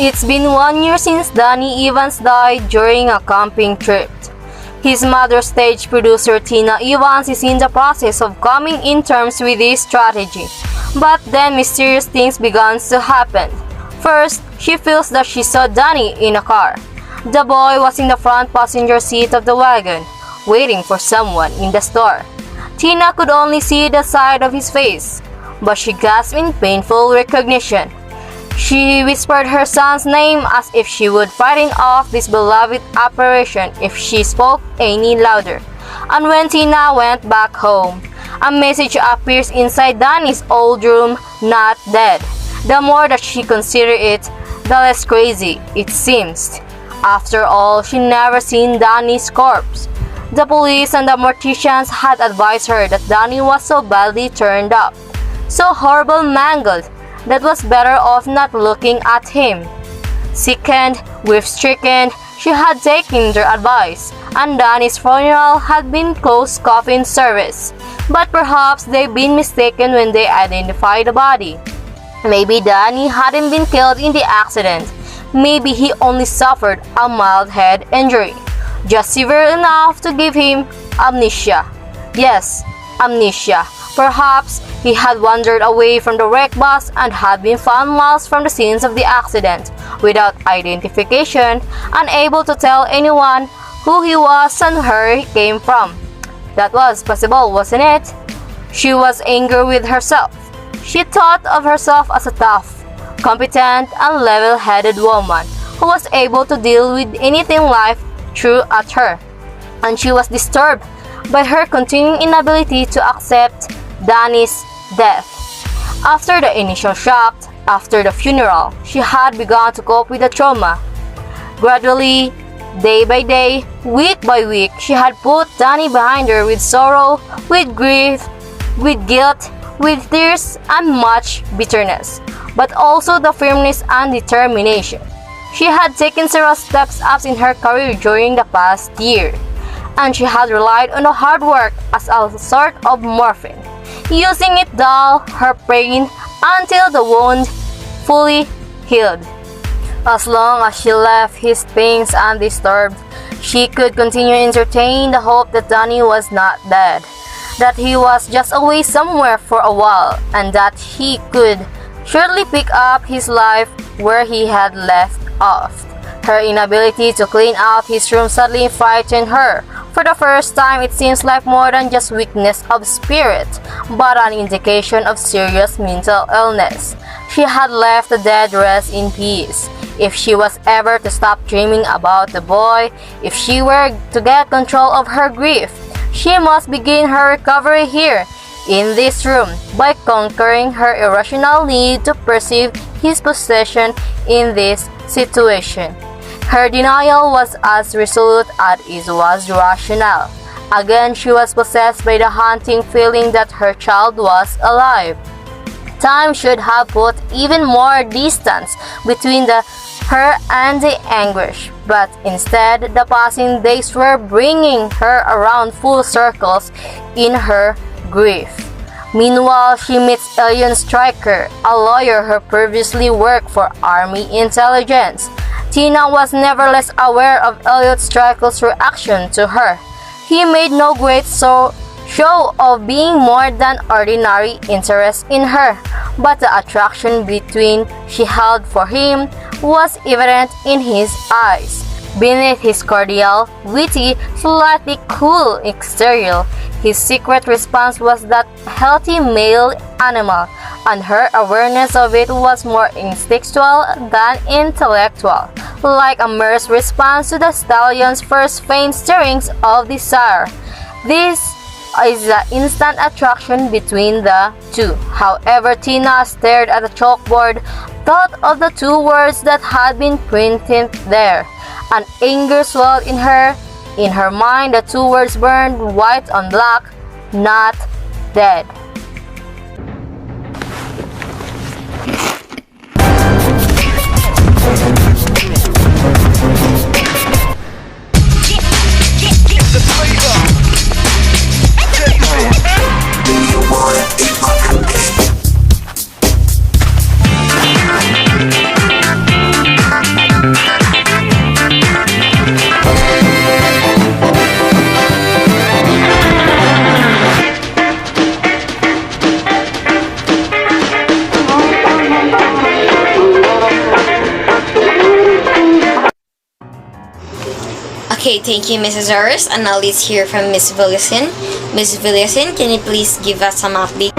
It's been 1 year since Danny Evans died during a camping trip. His mother, stage producer Tina Evans, is in the process of coming in terms with his strategy. But then mysterious things began to happen. First, she feels that she saw Danny in a car. The boy was in the front passenger seat of the wagon, waiting for someone in the store. Tina could only see the side of his face, but she gasped in painful recognition. She whispered her son's name as if she would frighten off this beloved apparition if she spoke any louder. And when Tina went back home, a message appears inside Danny's old room, "Not dead." The more that she considered it, the less crazy it seems. After all, she never seen Danny's corpse. The police and the morticians had advised her that Danny was so badly turned up, so horrible mangled, that was better off not looking at him. Sickened, grief-stricken, she had taken their advice, and Danny's funeral had been closed coffin service. But perhaps they'd been mistaken when they identified the body. Maybe Danny hadn't been killed in the accident. Maybe he only suffered a mild head injury, just severe enough to give him amnesia. Yes, amnesia. Perhaps he had wandered away from the wreck bus and had been found miles from the scenes of the accident, without identification, unable to tell anyone who he was and where he came from. That was possible, wasn't it? She was angry with herself. She thought of herself as a tough, competent, and level-headed woman who was able to deal with anything life threw at her. And she was disturbed by her continuing inability to accept Danny's death. After the initial shock, after the funeral, she had begun to cope with the trauma. Gradually, day by day, week by week, she had put Danny behind her with sorrow, with grief, with guilt, with tears, and much bitterness, but also the firmness and determination. She had taken several steps up in her career during the past year, and she had relied on the hard work as a sort of morphine, using it to dull her pain until the wound fully healed. As long as she left his pains undisturbed, she could continue entertaining the hope that Danny was not dead, that he was just away somewhere for a while, and that he could surely pick up his life where he had left off. Her inability to clean out his room suddenly frightened her. For the first time, it seems like more than just weakness of spirit, but an indication of serious mental illness. She had left the dead rest in peace. If she was ever to stop dreaming about the boy, if she were to get control of her grief, she must begin her recovery here, in this room, by conquering her irrational need to perceive his possession in this situation. Her denial was as resolute as it was rational. Again, she was possessed by the haunting feeling that her child was alive. Time should have put even more distance between her and the anguish, but instead, the passing days were bringing her around full circles in her grief. Meanwhile, she meets Elion Stryker, a lawyer who previously worked for Army Intelligence. Tina was nevertheless aware of Elliot Stryker's reaction to her. He made no great show of being more than ordinary interest in her, but the attraction between she held for him was evident in his eyes. Beneath his cordial, witty, slightly cool exterior, his secret response was that healthy male animal, and her awareness of it was more instinctual than intellectual, like a mare's response to the stallion's first faint stirrings of desire. This is the instant attraction between the two. However, Tina stared at the chalkboard, thought of the two words that had been printed there, and anger swelled in her. In her mind, the two words burned white on black: "Not dead." Okay, thank you, Mrs. Ors. And now let's hear from Miss Villasin. Miss Villasin, can you please give us some update?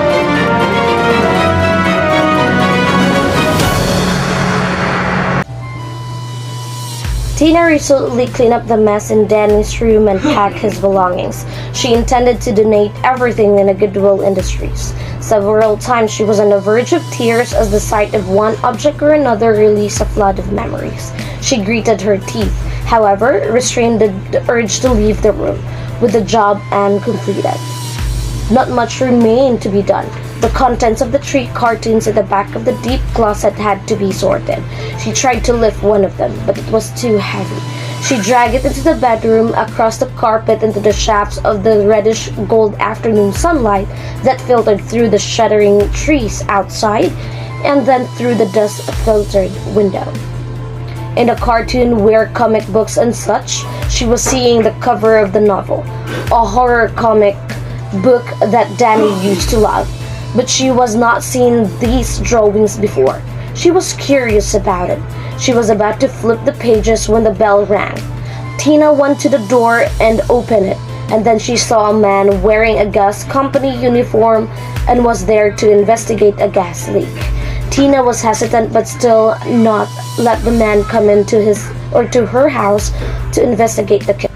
Tina resolutely cleaned up the mess in Danny's room and packed his belongings. She intended to donate everything in a Goodwill Industries. Several times she was on the verge of tears as the sight of one object or another released a flood of memories. She gritted her teeth, however, restrained the urge to leave the room, with the job completed. Not much remained to be done. The contents of the 3 cartoons at the back of the deep closet had to be sorted. She tried to lift one of them, but it was too heavy. She dragged it into the bedroom, across the carpet, into the shafts of the reddish gold afternoon sunlight that filtered through the shuddering trees outside, and then through the dust-filtered window. In the cartoon where comic books and such, she was seeing the cover of the novel, a horror comic book that Danny used to love. But she was not seen these drawings before. She was curious about it. She was about to flip the pages when the bell rang. Tina went to the door and opened it, and then she saw a man wearing a gas company uniform and was there to investigate a gas leak. Tina was hesitant but still not let the man come into her house to investigate the case.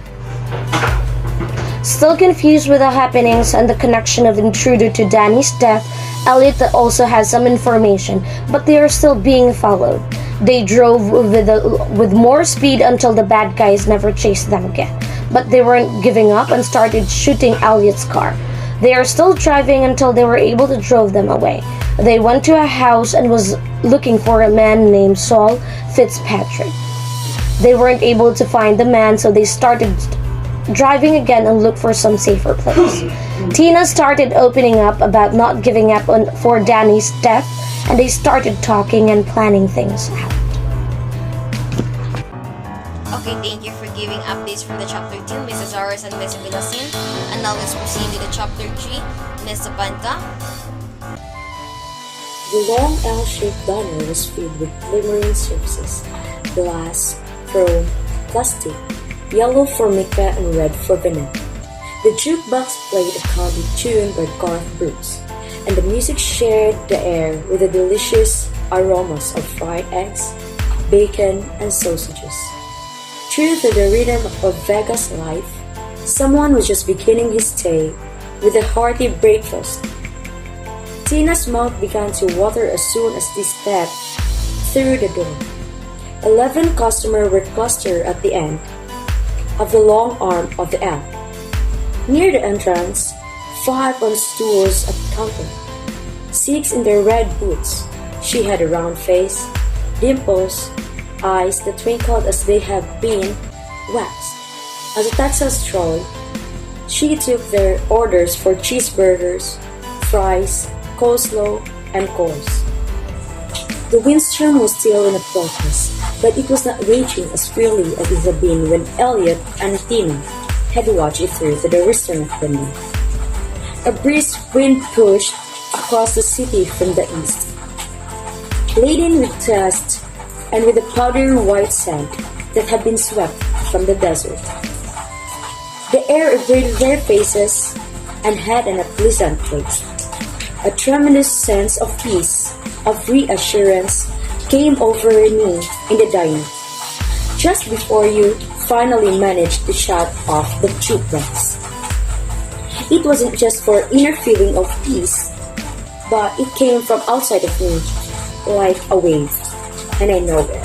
Still confused with the happenings and the connection of the intruder to Danny's death, Elliot also has some information, but they are still being followed. They drove with more speed until the bad guys never chased them again, but they weren't giving up and started shooting Elliot's car. They are still driving until they were able to drive them away. They went to a house and was looking for a man named Saul Fitzpatrick. They weren't able to find the man, so they started driving again and looked for some safer place. Tina started opening up about not giving up for Danny's death, and they started talking and planning things out. Okay, thank you for giving updates from the chapter 2, Mrs. Ors and Miss Villasin. And now let's proceed with the chapter 3, Miss Zapanta. The long L-shaped diner was filled with glimmering surfaces: glass, chrome, plastic, yellow for mica and red for vanilla. The jukebox played a comedy tune by Garth Brooks, and the music shared the air with the delicious aromas of fried eggs, bacon, and sausages. True to the rhythm of Vegas life, someone was just beginning his day with a hearty breakfast. Tina's mouth began to water as soon as they stepped through the door. 11 customers were clustered at the end of the long arm of the L. Near the entrance, 5 on stools at the counter, 6 in their red boots. She had a round face, dimples, eyes that twinkled as they had been waxed. As a Texas troll, she took their orders for cheeseburgers, fries, coleslaw, and course. The windstorm was still in progress, but it was not raging as freely as it had been when Elliot and Tina had watched it through the restaurant window. A brisk wind pushed across the city from the east, laden with dust and with the powdery white sand that had been swept from the desert. The air abraded their faces and had an unpleasant taste. A tremendous sense of peace, of reassurance, came over me in the diner, just before you finally managed to shut off the jukebox. It wasn't just for inner feeling of peace, but it came from outside of me, like a wave, and I know it.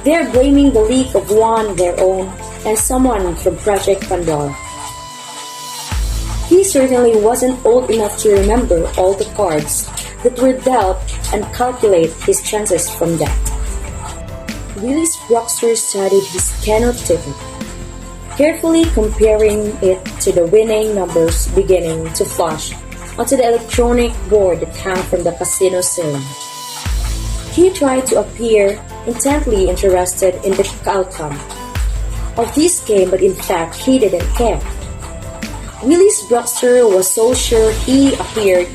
They're blaming the leak of one their own and someone from Project Pandora. He certainly wasn't old enough to remember all the cards that were dealt and calculate his chances from that. Willis Broxter studied his Keno ticket, carefully comparing it to the winning numbers beginning to flash onto the electronic board that hung from the casino ceiling. He tried to appear intently interested in the outcome of this game, but in fact he didn't care. Willis Broxter was so sure he appeared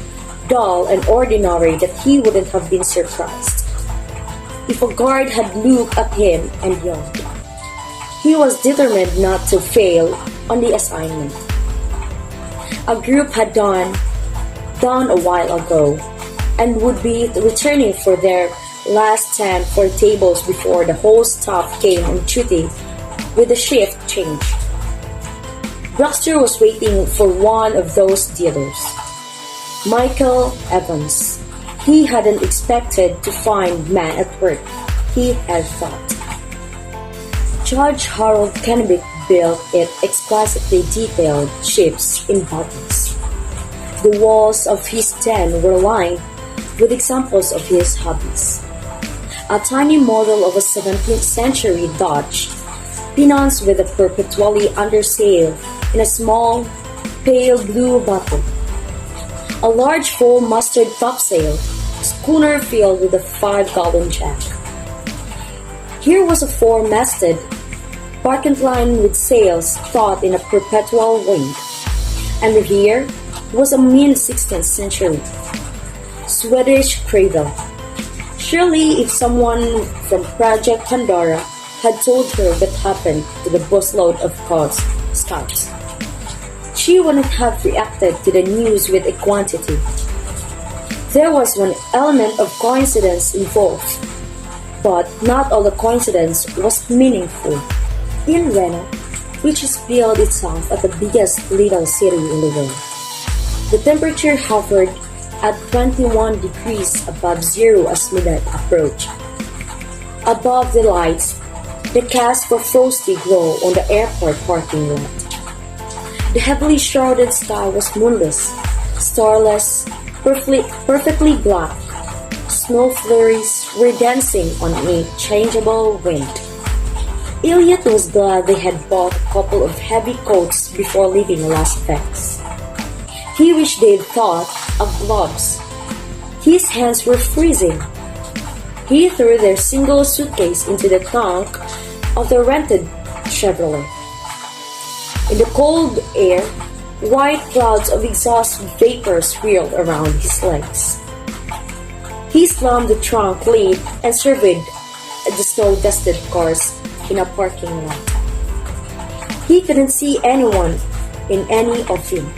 dull and ordinary that he wouldn't have been surprised if a guard had looked at him and yawned. He was determined not to fail on the assignment. A group had done a while ago and would be returning for their last stand for tables before the whole staff came on duty with the shift change. Baxter was waiting for one of those dealers, Michael Evans. He hadn't expected to find man at work, he had thought. Judge Harold Kennebec built it explicitly detailed ships in bottles. The walls of his den were lined with examples of his hobbies. A tiny model of a 17th century Dodge, pennants with a perpetually under sail in a small, pale blue bottle. A large full mustard topsail, schooner filled with a 5-gallon jack. Here was a 4-masted barkentine with sails taut in a perpetual wind, and here was a mid-16th century Swedish cradle. Surely if someone from Project Pandora had told her what happened to the busload of scouts, she wouldn't have reacted to the news with equanimity. There was one element of coincidence involved, but not all the coincidence was meaningful. In Reno, which is billed itself as the biggest little city in the world, the temperature hovered at 21 degrees above zero as midnight approached. Above the lights, the cast of frosty glow on the airport parking lot. The heavily shrouded sky was moonless, starless, perfectly black. Snow flurries were dancing on a changeable wind. Elliot was glad they had bought a couple of heavy coats before leaving Las Vegas. He wished they'd thought of gloves. His hands were freezing. He threw their single suitcase into the trunk of the rented Chevrolet. In the cold air, white clouds of exhaust vapor swirled around his legs. He slammed the trunk lid and surveyed the snow-dusted cars in a parking lot. He couldn't see anyone in any of them.